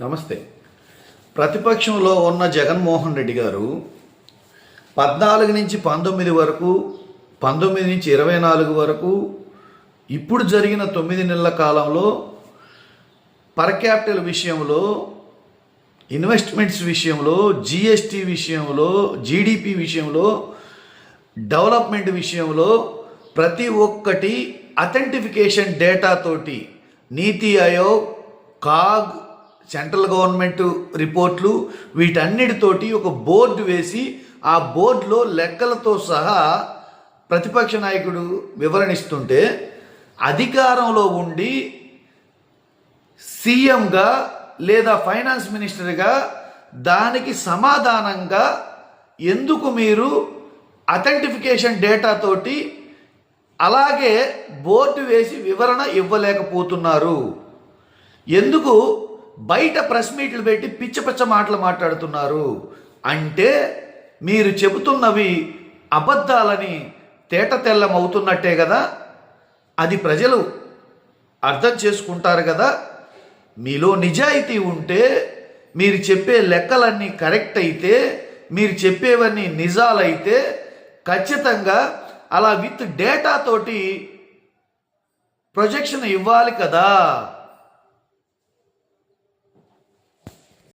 నమస్తే. ప్రతిపక్షంలో ఉన్న జగన్మోహన్ రెడ్డి గారు 14 నుంచి 19 వరకు, 19 నుంచి 24 వరకు, ఇప్పుడు జరిగిన 9 నెలల కాలంలో పర్ క్యాపిటల్ విషయంలో, ఇన్వెస్ట్మెంట్స్ విషయంలో, జిఎస్టీ విషయంలో, జీడిపి విషయంలో, డెవలప్మెంట్ విషయంలో ప్రతి ఒక్కటి అథెంటిఫికేషన్ డేటాతోటి నీతి ఆయోగ్, కాగ్, సెంట్రల్ గవర్నమెంట్ రిపోర్ట్లు వీటన్నిటితోటి ఒక బోర్డు వేసి ఆ బోర్డులో లెక్కలతో సహా ప్రతిపక్ష నాయకుడు వివరణిస్తుంటే అధికారంలో ఉండి సీఎంగా లేదా ఫైనాన్స్ మినిస్టర్గా దానికి సమాధానంగా ఎందుకు మీరు అథెంటిఫికేషన్ డేటాతోటి అలాగే బోర్డు వేసి వివరణ ఇవ్వలేకపోతున్నారు? ఎందుకు బయట ప్రెస్ మీట్లు పెట్టి పిచ్చ మాటలు మాట్లాడుతున్నారు? అంటే మీరు చెబుతున్నవి అబద్ధాలని తేట తెల్లమవుతున్నట్టే కదా. అది ప్రజలు అర్థం చేసుకుంటారు కదా. మీలో నిజాయితీ ఉంటే, మీరు చెప్పే లెక్కలన్నీ కరెక్ట్ అయితే, మీరు చెప్పేవన్నీ నిజాలైతే ఖచ్చితంగా అలా విత్ డేటాతోటి ప్రొజెక్షన్ ఇవ్వాలి కదా.